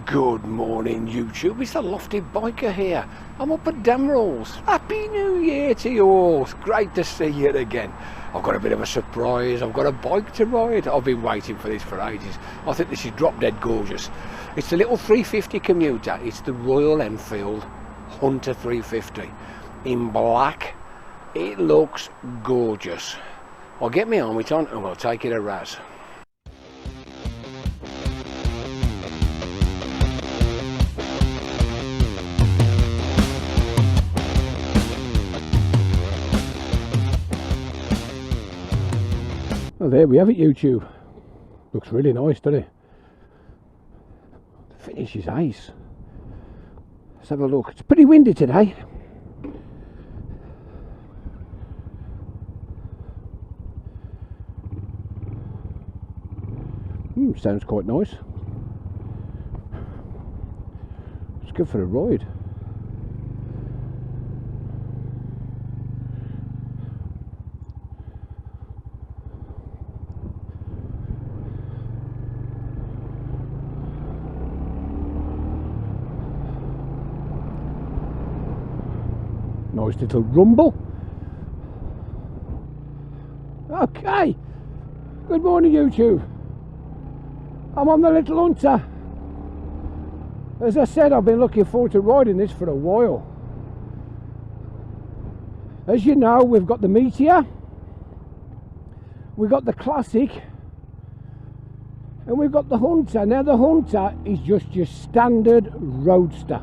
Good morning YouTube, it's the Lofty Biker here. I'm up at Damrells. Happy New Year to you all. It's great to see you again. I've got a bit of a surprise. I've got a bike to ride. I've been waiting for this for ages. I think this is drop dead gorgeous. It's the little 350 commuter. It's the Royal Enfield Hunter 350 in black. It looks gorgeous. I'll get my helmet on and we'll take it a raz. Well, there we have it, YouTube. Looks really nice, doesn't it? The finish is ace. Let's have a look. It's pretty windy today. Sounds quite nice. Let's go for a ride. Nice little rumble. Okay. Good morning, YouTube. I'm on the Little Hunter. As I said, I've been looking forward to riding this for a while. As you know, we've got the Meteor, we've got the Classic, and we've got the Hunter. Now the Hunter is just your standard roadster.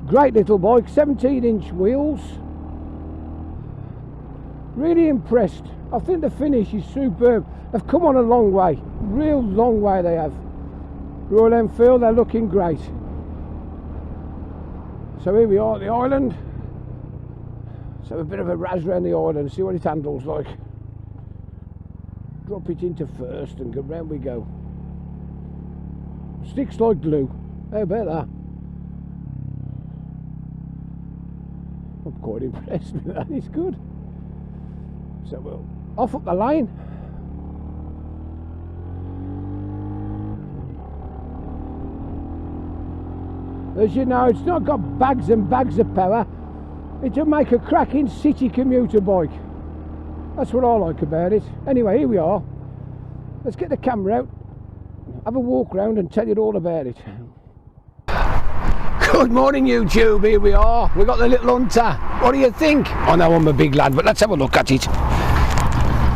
Great little bike, 17-inch wheels. Really impressed. I think the finish is superb. They've come on a long way, real long way they have. Royal Enfield, they're looking great. So here we are at the island. Let's have a bit of a razz around the island and see what it handles like. Drop it into first and go round we go. Sticks like glue. How about that? I'm quite impressed with that, it's good. So we'll off up the lane. As you know, it's not got bags and bags of power. It'll make a cracking city commuter bike. That's what I like about it. Anyway, here we are. Let's get the camera out, have a walk round and tell you all about it. Good morning, YouTube. Here we are. We've got the Little Hunter. What do you think? I know I'm a big lad, but let's have a look at it.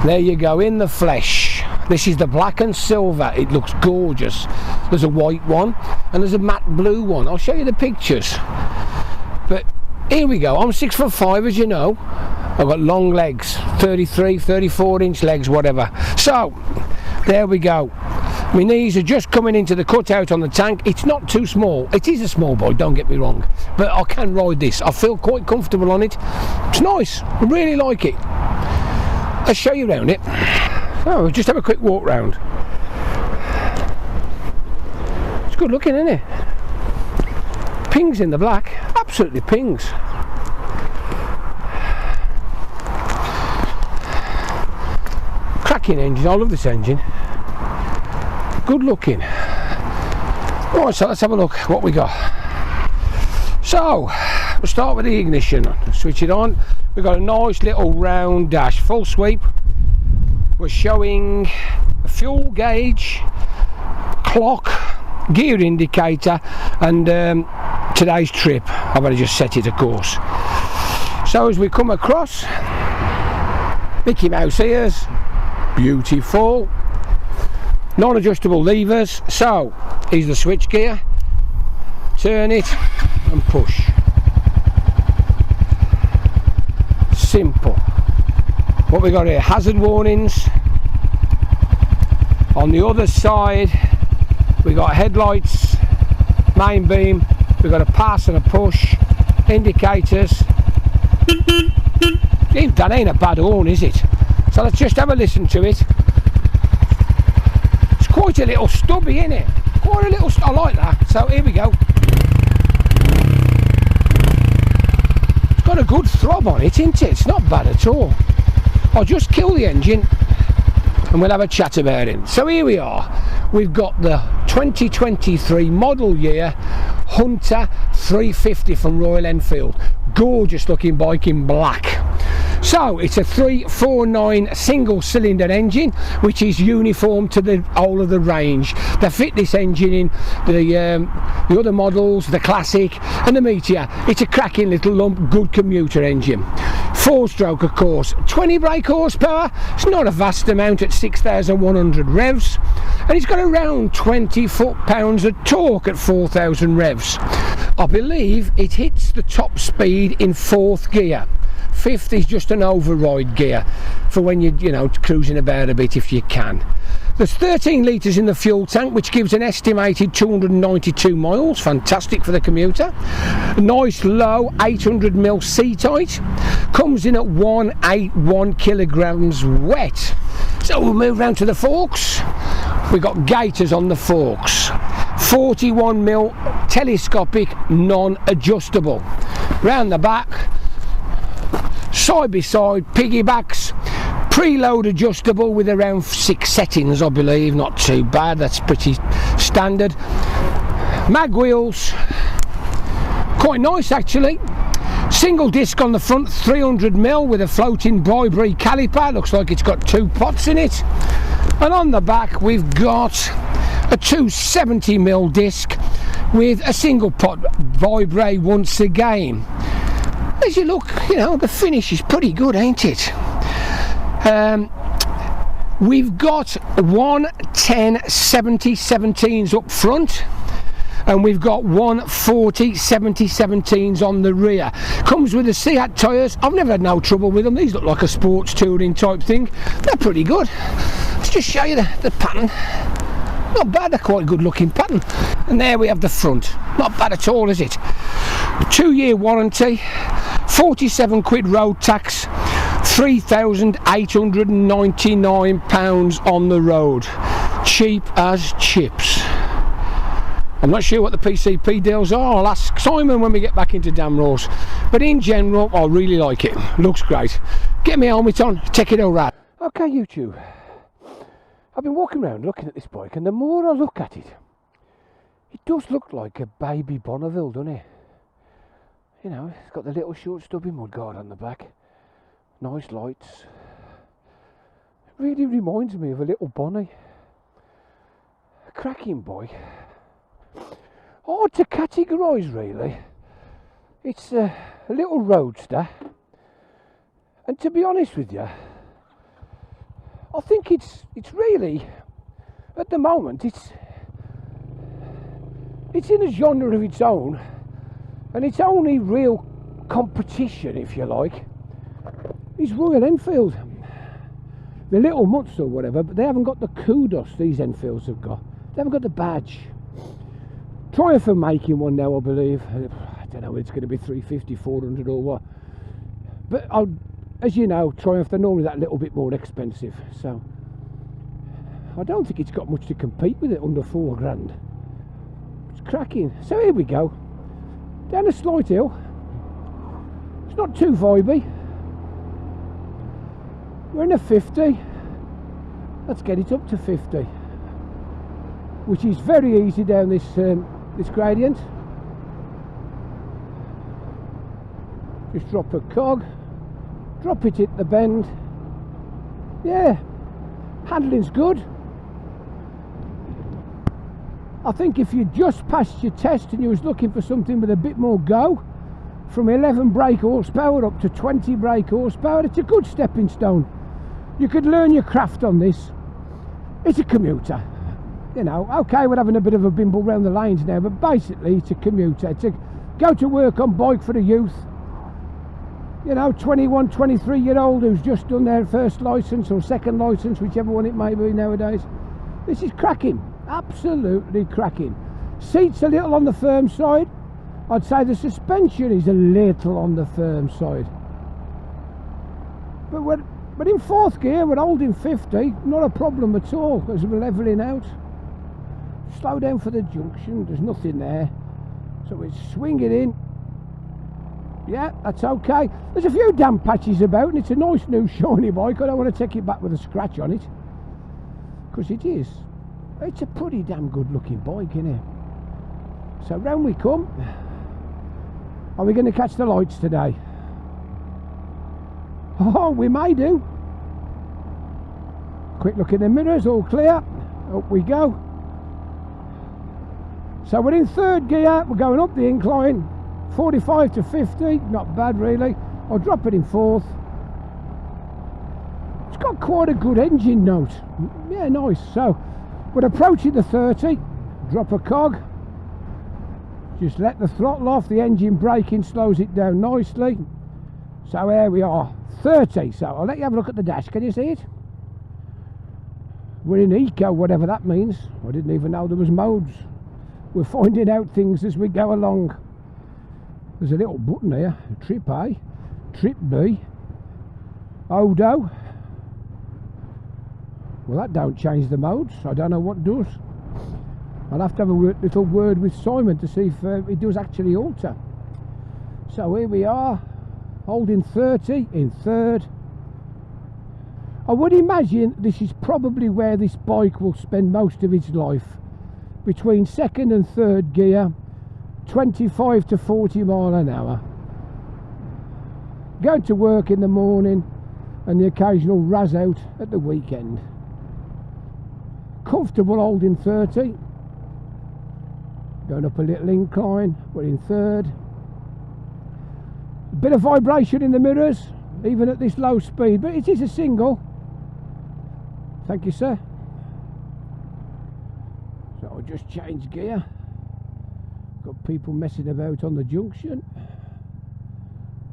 There you go, in the flesh. This is the black and silver. It looks gorgeous. There's a white one and there's a matte blue one. I'll show you the pictures. But here we go. I'm 6'5", as you know. I've got long legs, 33, 34-inch legs, whatever. So, there we go. My knees are just coming into the cutout on the tank. It's not too small. It is a small boy, don't get me wrong. But I can ride this. I feel quite comfortable on it. It's nice. I really like it. I'll show you around it. Oh, we'll just have a quick walk round. It's good looking, isn't it? Pings in the black. Absolutely pings. Cracking engine. I love this engine. Good looking. Right, so let's have a look what we got. So we'll start with the ignition. Switch it on. We've got a nice little round dash, full sweep. We're showing a fuel gauge, clock, gear indicator, and today's trip. I've got to just set it, of course. So as we come across, Mickey Mouse ears, beautiful. Non-adjustable levers. So here's the switch gear. Turn it and push. Simple. What we got here, hazard warnings. On the other side we got headlights, main beam, we've got a pass and a push, indicators. That ain't a bad horn, is it? So let's just have a listen to it. It's quite a little stubby, isn't it? Quite a little, I like that. So here we go. It's got a good throb on it, isn't it? It's not bad at all. I'll just kill the engine and we'll have a chat about it. So here we are. we've got the 2023 model year Hunter 350 from Royal Enfield. Gorgeous looking bike in black. So it's a 349 single cylinder engine, which is uniform to the whole of the range. They fit this engine in the other models, the Classic and the Meteor. It's a cracking little lump, good commuter engine. 4-stroke, of course, 20 brake horsepower. It's not a vast amount at 6,100 revs, and it's got around 20 foot-pounds of torque at 4,000 revs. I believe it hits the top speed in 4th gear. 5th is just an override gear for when you're, you know, cruising about a bit if you can. There's 13 litres in the fuel tank, which gives an estimated 292 miles. Fantastic for the commuter. Nice low 800mm seat height. Comes in at 181 kilograms wet. So we'll move round to the forks. We've got gaiters on the forks. 41mm telescopic non-adjustable. Round the back, side by side piggybacks, preload adjustable with around 6 settings, I believe. Not too bad, that's pretty standard. Mag wheels, quite nice actually. Single disc on the front, 300mm with a floating Bribery caliper. Looks like it's got 2 pots in it. And on the back we've got a 270mm disc with a single pot Bribery once again. As you look, you know, the finish is pretty good, ain't it? We've got 110/70/17s up front, and we've got 140/70/17s on the rear. Comes with the Seat tyres. I've never had no trouble with them. These look like a sports touring type thing. They're pretty good. Let's just show you the pattern. Not bad, they're quite a good looking pattern. And there we have the front. Not bad at all, is it? 2-year warranty, 47 quid road tax, £3,899 on the road. Cheap as chips. I'm not sure what the PCP deals are. I'll ask Simon when we get back into Damrose. But in general, I really like it. Looks great. Get my helmet on, take it all right. Okay, YouTube. I've been walking around looking at this bike, and the more I look at it, it does look like a baby Bonneville, doesn't it? You know, it's got the little short stubby mudguard on the back. Nice lights. It really reminds me of a little Bonnie. A cracking bike. Hard to categorise really. It's a little roadster. And to be honest with you, I think it's really, at the moment, it's in a genre of its own, and its only real competition, if you like, is Royal Enfield. The little mutts or whatever, but they haven't got the kudos these Enfields have got. They haven't got the badge. Triumph are making one now, I believe. I don't know if it's going to be 350, 400 or what. But as you know, Triumph, they're normally that little bit more expensive. So I don't think it's got much to compete with it under £4 grand. It's cracking. So here we go. Down a slight hill. It's not too vibey. We're in a 50. Let's get it up to 50, which is very easy down this this gradient. Just drop a cog, drop it at the bend. Yeah, handling's good. I think if you just passed your test and you was looking for something with a bit more go, from 11 brake horsepower up to 20 brake horsepower, it's a good stepping stone. You could learn your craft on this. It's a commuter. You know, okay, we're having a bit of a bimble round the lanes now, but basically it's a commuter. It's a go to work on bike for the youth. You know, 21, 23-year-old who's just done their first licence or second licence, whichever one it may be nowadays. This is cracking. Absolutely cracking. Seats a little on the firm side. I'd say the suspension is a little on the firm side. But in 4th gear, we're holding 50, not a problem at all as we're levelling out. Slow down for the junction, there's nothing there. So we swing it in. Yeah, that's okay. There's a few damp patches about, and it's a nice new shiny bike. I don't want to take it back with a scratch on it, because it is. It's a pretty damn good looking bike, isn't it? So round we come. Are we going to catch the lights today? Oh, we may do. Quick look in the mirrors, all clear. Up we go. So we're in third gear, we're going up the incline, 45 to 50, not bad really. I'll drop it in fourth. It's got quite a good engine note. Yeah, nice. So we're approaching the 30, drop a cog. Just let the throttle off, the engine braking slows it down nicely. So here we are, 30. So I'll let you have a look at the dash, can you see it? We're in eco, whatever that means. I didn't even know there was modes. We're finding out things as we go along. There's a little button here, trip A, trip B, Odo. Well, that don't change the modes. I don't know what does. I'll have to have a little word with Simon to see if it does actually alter. So here we are, holding 30 in third. I would imagine this is probably where this bike will spend most of its life. Between second and third gear, 25 to 40 mile an hour. Going to work in the morning and the occasional razz out at the weekend. Comfortable holding 30. Going up a little incline, we're in third. A bit of vibration in the mirrors, even at this low speed, but it is a single. Thank you, sir. So I'll just change gear. Got people messing about on the junction.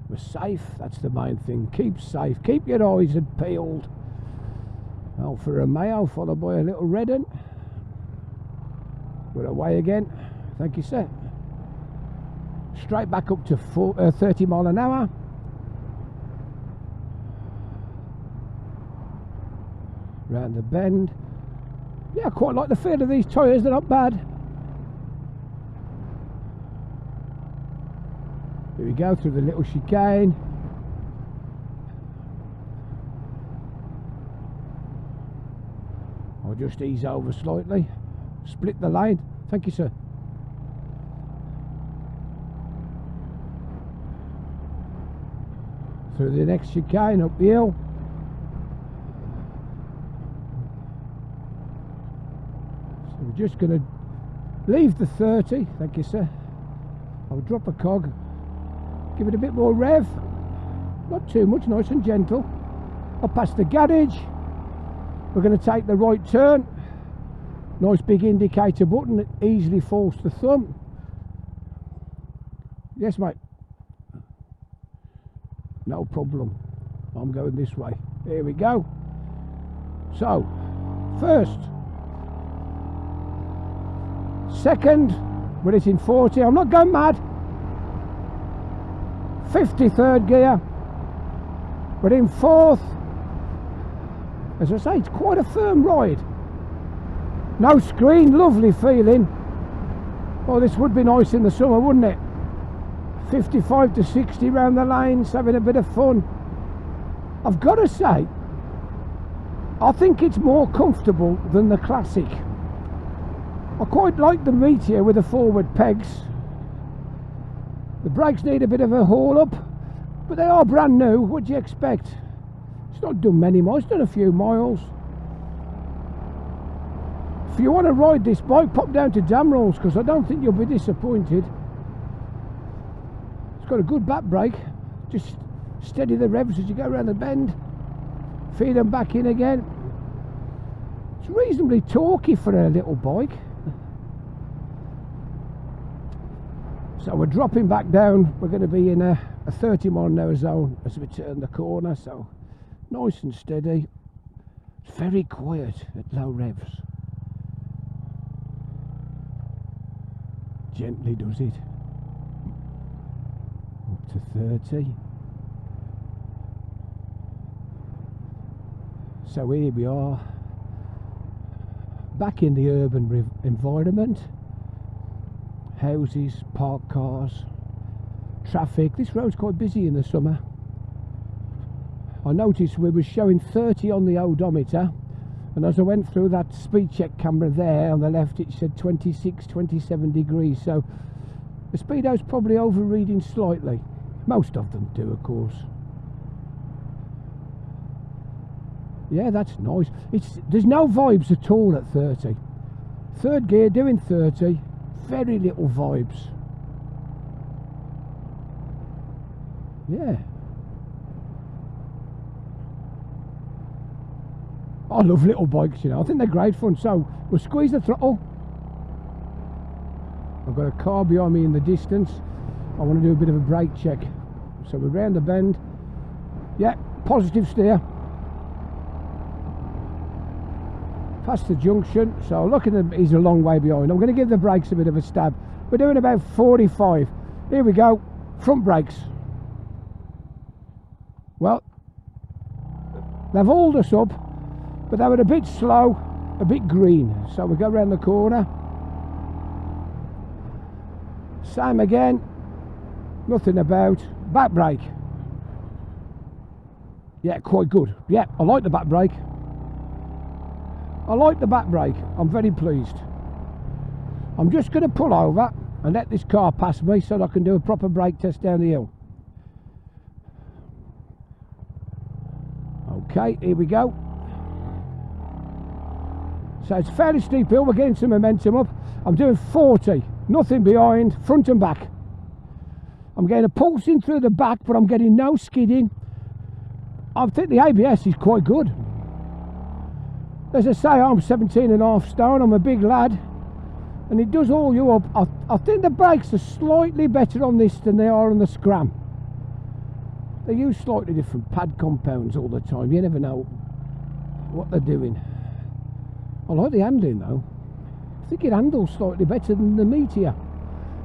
We're safe, that's the main thing. Keep safe, keep your eyes peeled. Out for a Mayo, followed by a little red one. We're away again. Thank you, sir. Straight back up to 30 mile an hour. Round the bend. Yeah, I quite like the feel of these tyres, they're not bad. Here we go through the little chicane. I'll just ease over slightly. Split the lane. Thank you, sir. Through the next chicane, up the hill. So we're just going to leave the 30. Thank you, sir. I'll drop a cog. Give it a bit more rev. Not too much, nice and gentle. Up past the garage. We're going to take the right turn. Nice big indicator button that easily falls to thumb. Yes, mate. No problem. I'm going this way. Here we go. So, first. Second. We're hitting 40. I'm not going mad. 53rd gear. We're in fourth. As I say, it's quite a firm ride. No screen, lovely feeling. Oh, this would be nice in the summer, wouldn't it? 55 to 60 round the lanes, having a bit of fun. I've got to say, I think it's more comfortable than the Classic. I quite like the Meteor with the forward pegs. The brakes need a bit of a haul up, but they are brand new. What do you expect? It's not done many miles, it's done a few miles. If you want to ride this bike, pop down to Damrolls, because I don't think you'll be disappointed. It's got a good back brake. Just steady the revs as you go around the bend. Feed them back in again. It's reasonably torquey for a little bike. So we're dropping back down. We're going to be in a 30 mile an hour zone as we turn the corner. So nice and steady. It's very quiet at low revs. Gently does it. Up to 30. So here we are, back in the urban environment. Houses, parked cars, traffic. This road's quite busy in the summer. I noticed we were showing 30 on the odometer, And as I went through that speed check camera there on the left, it said 26, 27 degrees. So the speedo's probably overreading slightly. Most of them do, of course. Yeah, that's nice. There's no vibes at all at 30. Third gear doing 30, very little vibes. Yeah. I love little bikes, you know. I think they're great fun. So we'll squeeze the throttle. I've got a car behind me in the distance. I want to do a bit of a brake check. So we're round the bend. Yeah, positive steer. Past the junction. So look at him, he's a long way behind. I'm going to give the brakes a bit of a stab. We're doing about 45. Here we go. Front brakes. Well, they've hauled us up, but they were a bit slow, a bit green. So we go around the corner. Same again. Nothing about. Back brake. Yeah, quite good. Yeah, I like the back brake. I like the back brake. I'm very pleased. I'm just going to pull over and let this car pass me so that I can do a proper brake test down the hill. Okay, here we go. So it's a fairly steep hill. We're getting some momentum up. I'm doing 40. Nothing behind, front and back. I'm getting a pulse in through the back, but I'm getting no skidding. I think the ABS is quite good. As I say, I'm 17.5 stone. I'm a big lad, and it does haul you up. I think the brakes are slightly better on this than they are on the Scram. They use slightly different pad compounds all the time. You never know what they're doing. I like the handling though. I think it handles slightly better than the Meteor.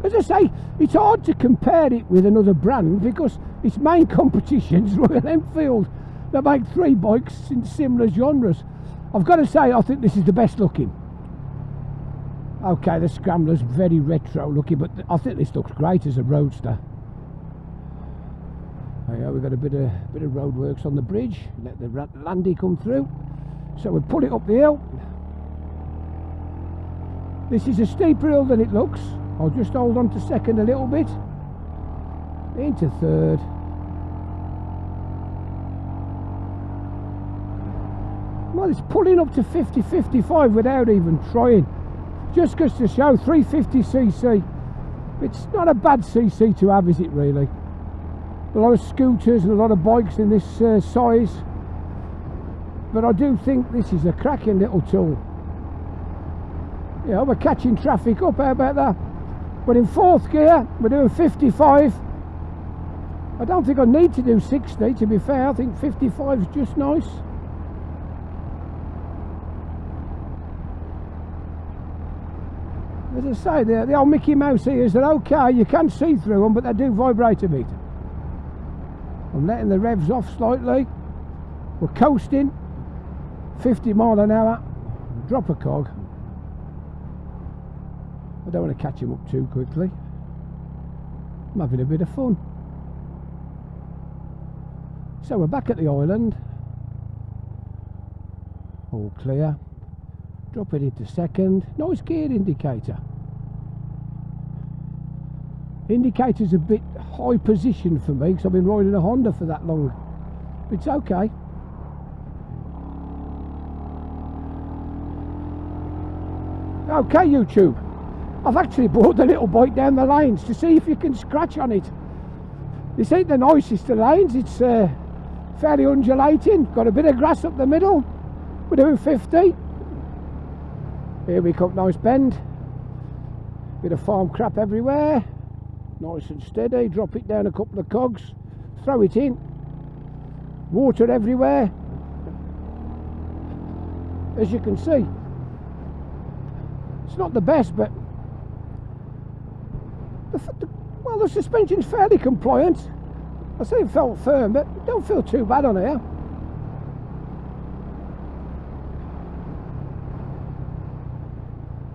As I say, it's hard to compare it with another brand because its main competition's Royal Enfield. They make 3 bikes in similar genres. I've got to say, I think this is the best looking. Okay, the Scrambler's very retro looking, but I think this looks great as a roadster. Yeah, we've got a bit of roadworks on the bridge. Let the landy come through. So we pull it up the hill. This is a steeper hill than it looks. I'll just hold on to second a little bit. Into third. Well, it's pulling up to 50, 55 without even trying. Just goes to show 350cc. It's not a bad cc to have, is it really? A lot of scooters and a lot of bikes in this size. But I do think this is a cracking little tool. Yeah, we're catching traffic up, how about that? We're in 4th gear, we're doing 55. I don't think I need to do 60, to be fair. I think 55 is just nice. As I say, the old Mickey Mouse ears are okay, you can see through them, but they do vibrate a bit. I'm letting the revs off slightly. We're coasting 50 mile an hour. Drop a cog. I don't want to catch him up too quickly. I'm having a bit of fun. So we're back at the island. All clear. Drop it into second. Nice gear indicator. Indicator's a bit high position for me because I've been riding a Honda for that long. It's okay. Okay, YouTube. I've actually brought the little bike down the lanes to see if you can scratch on it. This ain't the nicest of lanes. It's fairly undulating. Got a bit of grass up the middle. We're doing 50. Here we come, nice bend. Bit of farm crap everywhere. Nice and steady. Drop it down a couple of cogs. Throw it in. Water everywhere. As you can see, it's not the best, but well, the suspension's fairly compliant. I say it felt firm, but it don't feel too bad on here.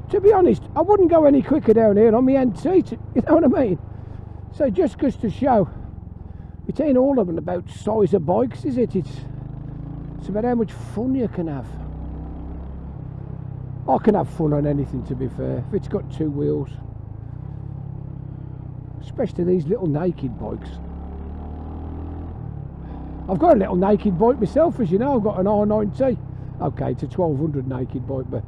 To be honest, I wouldn't go any quicker down here on my NT, you know what I mean? So just goes to show, it ain't all of them about size of bikes, is it? It's about how much fun you can have. I can have fun on anything, to be fair, if it's got two wheels. Especially these little naked bikes. I've got a little naked bike myself, as you know. I've got an R90. Okay, it's a 1200 naked bike, but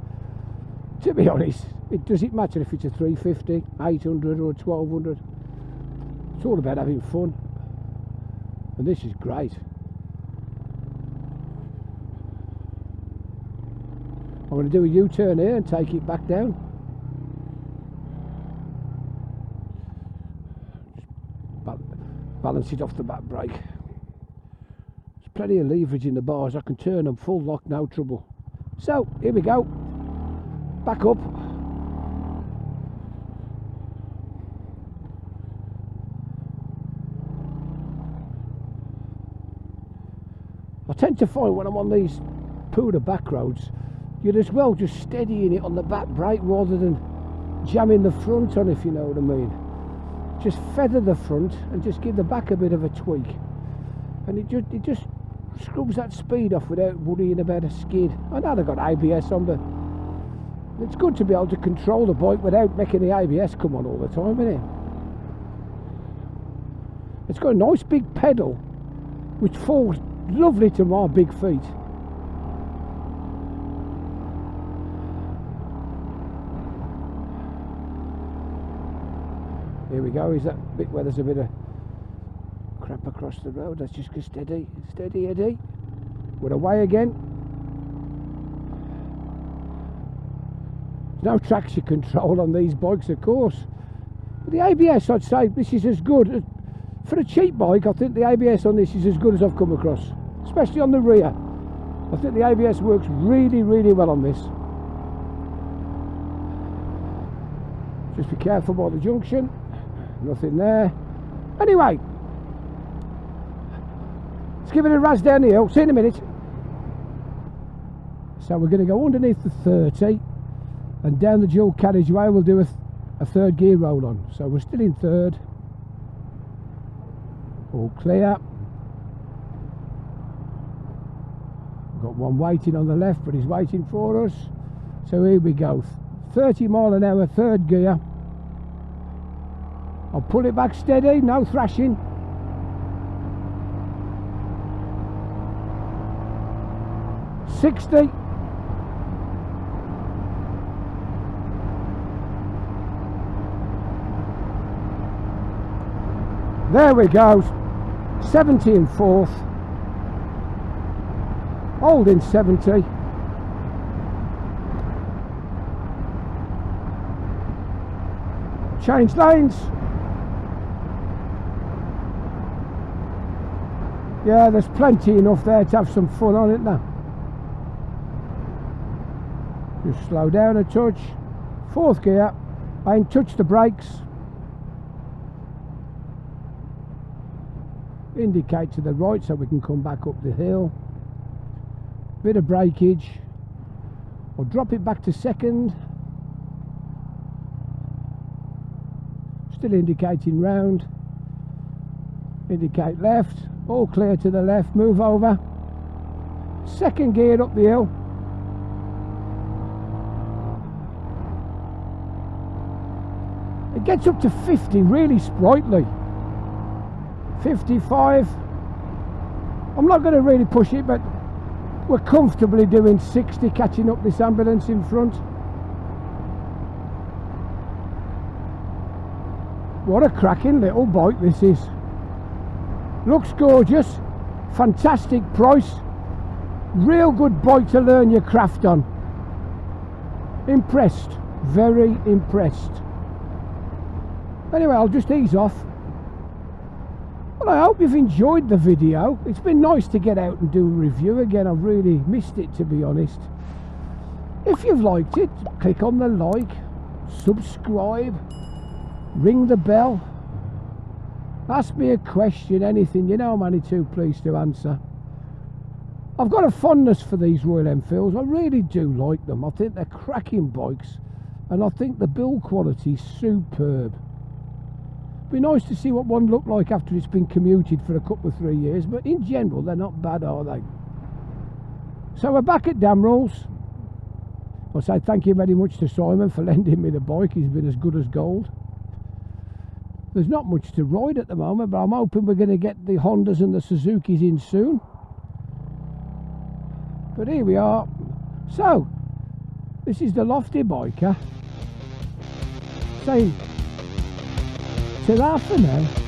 to be honest, it doesn't matter if it's a 350, 800 or a 1200. It's all about having fun. And this is great. I'm going to do a U-turn here and take it back down. Just balance it off the back brake. There's plenty of leverage in the bars. I can turn them full lock, no trouble. So, here we go. Back up. I tend to find when I'm on these poorer back roads, you're as well just steadying it on the back brake rather than jamming the front on, if you know what I mean. Just feather the front and just give the back a bit of a tweak, and it just scrubs that speed off without worrying about a skid. I know they've got ABS on, but it's good to be able to control the bike without making the ABS come on all the time, isn't it? It's got a nice big pedal which falls lovely to my big feet. Here we go. Is that bit where there's a bit of crap across the road? Let's just go steady, steady Eddie. We're away again. There's no traction control on these bikes, of course. But the ABS, I'd say this is as good. For a cheap bike, I think the ABS on this is as good as I've come across. Especially on the rear. I think the ABS works really, really well on this. Just be careful by the junction. Nothing there. Anyway, let's give it a razz down the hill. See you in a minute. So we're going to go underneath the 30 and down the dual carriageway. We'll do a third gear roll on. So we're still in third. All clear. Got one waiting on the left, but he's waiting for us. So here we go. 30 mile an hour, third gear. I'll pull it back steady, no thrashing. $60. There we go. 70 in fourth. Holding 70. Change lanes. Yeah, there's plenty enough there to have some fun on it now. Just slow down a touch. Fourth gear. I ain't touched the brakes. Indicate to the right so we can come back up the hill. Bit of breakage. I'll drop it back to second. Still indicating round. Indicate left. All clear to the left. Move over. Second gear up the hill. It gets up to 50 really sprightly. 55. I'm not going to really push it, but we're comfortably doing 60 catching up this ambulance in front. What a cracking little bike this is. Looks gorgeous. Fantastic price. Real good bike to learn your craft on. Impressed. Very impressed. Anyway, I'll just ease off. Well, I hope you've enjoyed the video. It's been nice to get out and do a review again. I've really missed it, to be honest. If you've liked it, click on the like, subscribe, ring the bell, ask me a question, anything. You know I'm only too pleased to answer. I've got a fondness for these Royal Enfields. I really do like them. I think they're cracking bikes, and I think the build quality is superb. Be nice to see what one looked like after it's been commuted for a couple of 3 years, but in general they're not bad, are they? So we're back at Damrells. I'll say thank you very much to Simon for lending me the bike. He's been as good as gold. There's not much to ride at the moment, but I'm hoping we're going to get the Hondas and the Suzukis in soon. But here we are. So, this is the Lofty Biker saying ta-ra for now.